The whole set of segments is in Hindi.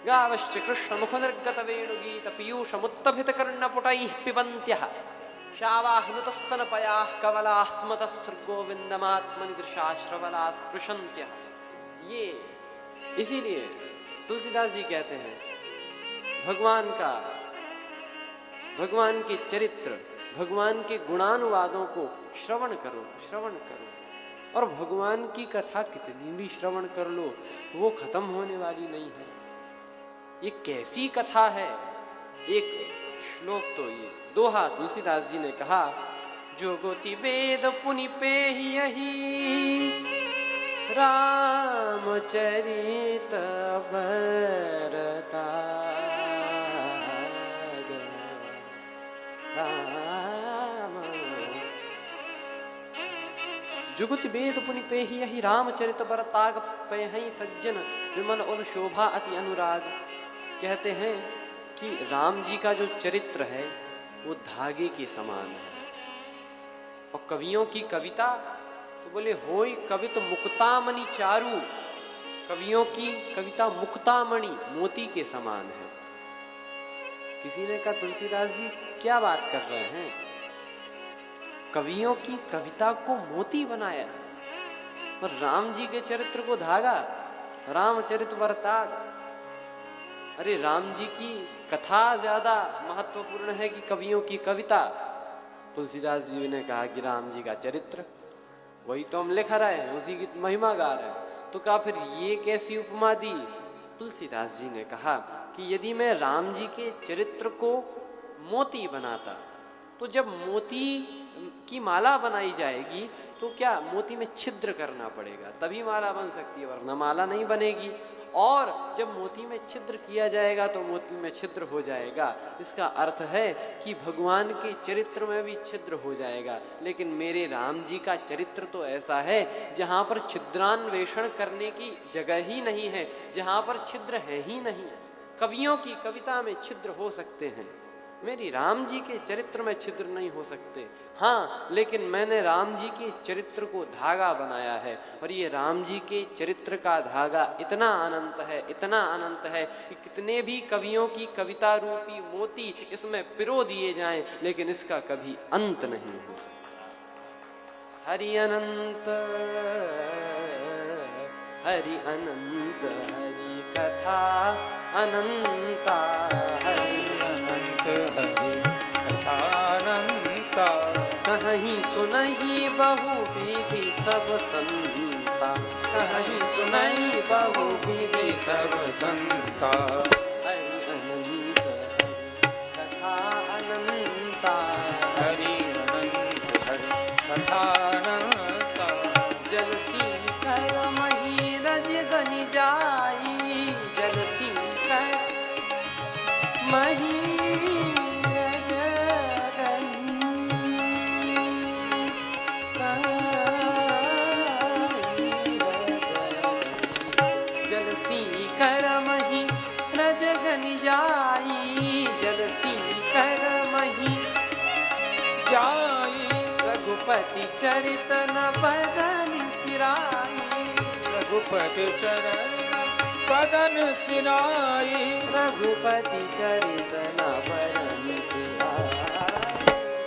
गावश्च कृष्ण मुख निर्गत वेणुगीत पीयूष मुत्तभित कर्णपुटैः पिबन्त्यः शावाहनुतस्तनपयाः कवलाः स्मतस्थृगोविन्दमात्मनिदृशा श्रवलाः स्पृशन्त्यः। ये इसीलिए तुलसीदास जी कहते हैं भगवान के चरित्र, भगवान के गुणानुवादों को श्रवण करो, श्रवण करो। और भगवान की कथा कितनी भी श्रवण कर लो वो खत्म होने वाली नहीं है। ये कैसी कथा है। एक श्लोक तो ये दोहा तुलसीदास जी ने कहा, जो गोति वेद पुनि पेहियहि रामचरित बरता जुगुति वेद पुनि पेहियहि रामचरित बरताग पेहहि सज्जन विमल और शोभा अति अनुराग। कहते हैं कि राम जी का जो चरित्र है वो धागे के समान है। और कवियों की कविता तो बोले होई कवित मुक्तामणि चारू, कवियों की कविता मुक्तामणि मोती के समान है। किसी ने कहा तुलसीदास जी क्या बात कर रहे हैं, कवियों की कविता को मोती बनाया और राम जी के चरित्र को धागा, रामचरित बरताग। अरे राम जी की कथा ज्यादा महत्वपूर्ण है कि कवियों की कविता। तुलसीदास जी ने कहा कि राम जी का चरित्र वही तो हम लिख रहे हैं, उसी की महिमा गा रहे हैं। तो कहा फिर ये कैसी उपमा दी। तुलसीदास जी ने कहा कि यदि मैं राम जी के चरित्र को मोती बनाता तो जब मोती की माला बनाई जाएगी तो क्या मोती में छिद्र करना पड़ेगा, तभी माला बन सकती है, वरना माला नहीं बनेगी। और जब मोती में छिद्र किया जाएगा तो मोती में छिद्र हो जाएगा। इसका अर्थ है कि भगवान के चरित्र में भी छिद्र हो जाएगा। लेकिन मेरे राम जी का चरित्र तो ऐसा है जहां पर छिद्रान्वेषण करने की जगह ही नहीं है, जहां पर छिद्र है ही नहीं। कवियों की कविता में छिद्र हो सकते हैं, मेरी राम जी के चरित्र में छिद्र नहीं हो सकते। हाँ, लेकिन मैंने राम जी के चरित्र को धागा बनाया है और ये राम जी के चरित्र का धागा इतना अनंत है, इतना अनंत है कि कितने भी कवियों की कविता रूपी मोती इसमें पिरो दिए जाएं लेकिन इसका कभी अंत नहीं हो सकता। हरि अनंत हरि अनंत हरि कथा अनंता, हरि हरि कथानंता, कहीं सुनहि बहु विधि सब संता, कहीं सुनहि बहु विधि सब संता। हरि अनंत हरि कथा अनंता, हरि अनंत हरि कथानंता। जल कर मही रज गनि जाई, जल कर मही रघुपति चरित न बदन सिराई, रघुपति चरण बदन सिराई, रघुपति चरित न बदन सिराई।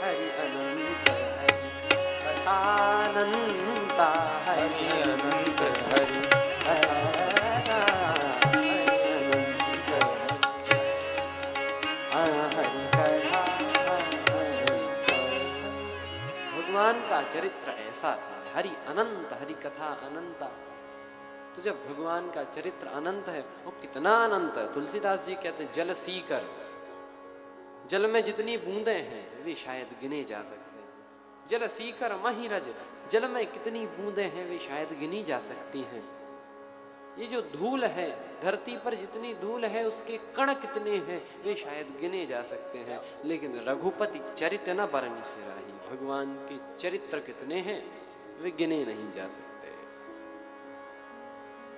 हरि अनंत हरि कथानंता, हरि अनंत हरि भगवान का चरित्र ऐसा है। हरि अनंत हरि कथा अनंता। तो जब भगवान का चरित्र अनंत है वो कितना अनंत है। तुलसीदास जी कहते हैं जल सीकर, जल में जितनी बूंदें हैं वे शायद गिने जा सकते हैं। जल सीकर मही रज, जल में कितनी बूंदें हैं वे शायद गिनी जा सकती हैं। ये जो धूल है, धरती पर जितनी धूल है उसके कण कितने हैं वे शायद गिने जा सकते हैं। लेकिन रघुपति चरित न बरनि सिराही, भगवान के चरित्र कितने हैं वे गिने नहीं जा सकते।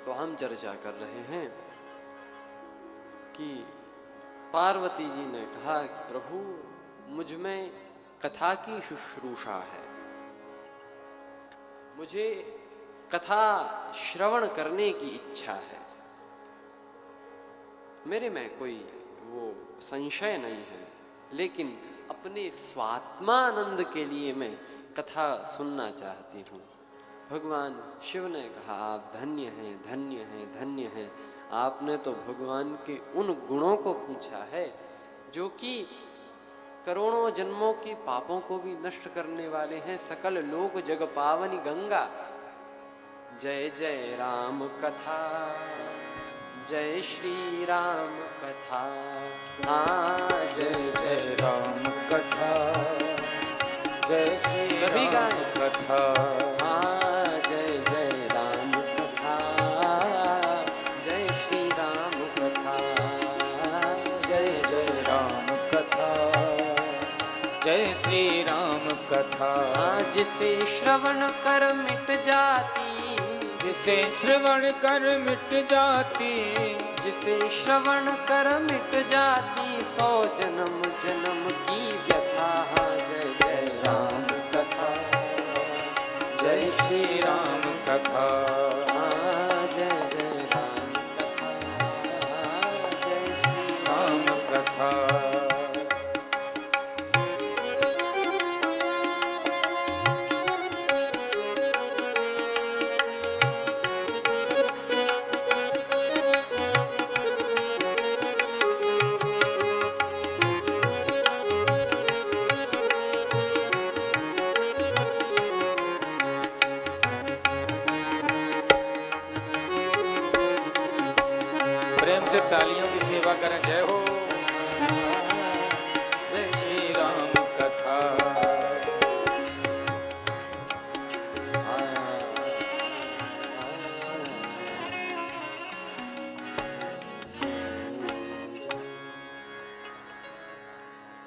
तो हम चर्चा कर रहे हैं कि पार्वती जी ने कहा कि प्रभु मुझ में कथा की शुश्रूषा है, मुझे कथा श्रवण करने की इच्छा है। मेरे में कोई वो संशय नहीं है, लेकिन अपने स्वात्मानंद के लिए मैं कथा सुनना चाहती हूँ। भगवान शिव ने कहा, आप धन्य हैं, धन्य हैं, धन्य हैं। आपने तो भगवान के उन गुणों को पूछा है जो कि करोड़ों जन्मों की पापों को भी नष्ट करने वाले हैं। सकल लोक जग पावनी गंगा, जय जय राम कथा, जय श्री राम कथा। हाँ, जय जय राम कथा, जय श्री सभी राम गाएं। कथा। हाँ, जय जय राम कथा, जय श्री राम कथा, जय जय राम कथा, जय श्री राम कथा। जिसे श्रवण कर मिट जाती, जिसे श्रवण कर मिट जाती, जिसे श्रवण कर मिट जाती 100 जन्म जन्म की व्यथा। जय जय राम कथा, जय श्री राम कथा। जय जय राम कथा, जय श्री राम कथा। प्रेम से तालियों की सेवा करें। जय हो, जय श्री राम कथा।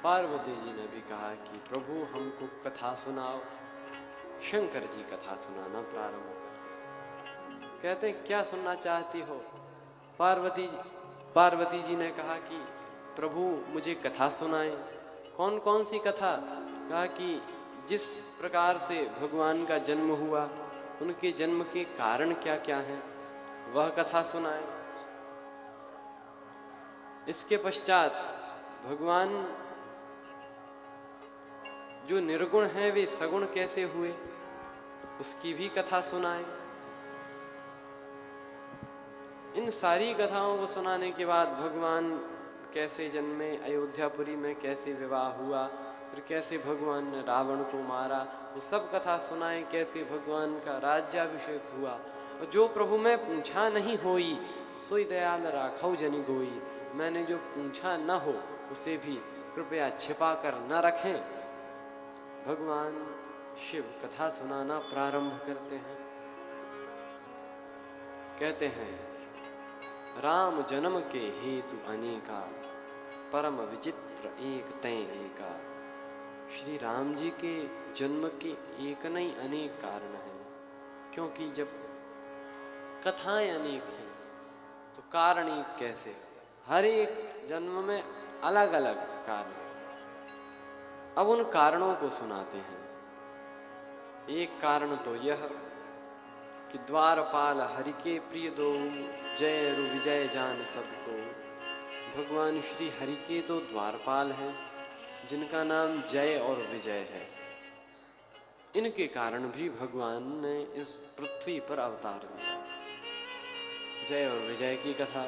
पार्वती जी ने भी कहा कि प्रभु हमको कथा सुनाओ। शंकर जी कथा सुनाना प्रारंभ करते। कहते हैं, क्या सुनना चाहती हो? पार्वती जी ने कहा कि प्रभु मुझे कथा सुनाएं। कौन कौन सी कथा? कहा कि जिस प्रकार से भगवान का जन्म हुआ, उनके जन्म के कारण क्या क्या हैं, वह कथा सुनाएं। इसके पश्चात भगवान जो निर्गुण हैं वे सगुण कैसे हुए, उसकी भी कथा सुनाएं। इन सारी कथाओं को सुनाने के बाद भगवान कैसे जन्मे, अयोध्यापुरी में कैसे विवाह हुआ, फिर कैसे भगवान ने रावण को मारा, वो सब कथा सुनाएं। कैसे भगवान का राज्याभिषेक हुआ। और जो प्रभु मैं पूछा नहीं होई, सोई दयाल राखौ जनि गोई। मैंने जो पूछा न हो उसे भी कृपया छिपा कर न रखें। भगवान शिव कथा सुनाना प्रारंभ करते हैं। कहते हैं, राम जन्म के हेतु अनेका, परम विचित्र एक तय एका। श्री राम जी के जन्म के एक नहीं अनेक कारण हैं, क्योंकि जब कथाएं अनेक हैं तो कारण एक कैसे? हर एक जन्म में अलग अलग कारण। अब उन कारणों को सुनाते हैं। एक कारण तो यह कि द्वारपाल हरि के प्रिय दो, जय रु विजय जान सबको। भगवान श्री हरि के दो द्वारपाल हैं जिनका नाम जय और विजय है। इनके कारण भी भगवान ने इस पृथ्वी पर अवतार लिया। जय और विजय की कथा।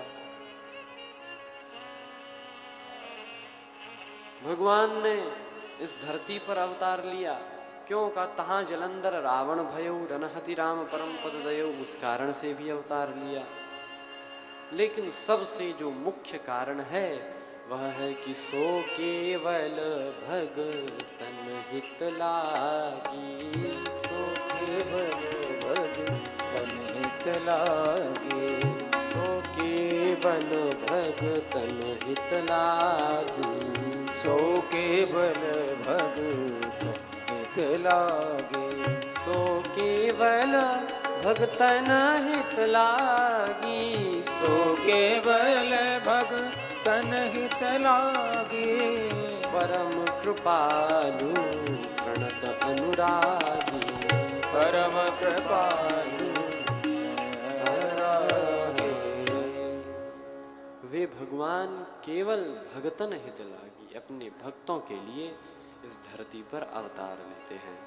भगवान ने इस धरती पर अवतार लिया क्यों? का तहां जलंधर रावण भयो, रनहति राम परम पद दयो। उस कारण से भी अवतार लिया। लेकिन सबसे जो मुख्य कारण है वह है कि सो केवल भगतन हित लागी। सो केवल भगतन हित लागी। सो केवल भगतन हित लागी। सो केवल भगतन हित लागे। सो केवल भगतन हित लागी। सो केवल भगतन हित लागे। परम कृपालु प्रणत अनुरागी। परम कृपालु वे भगवान केवल भगतन हित लागी अपने भक्तों के लिए इस धरती पर अवतार लेते हैं।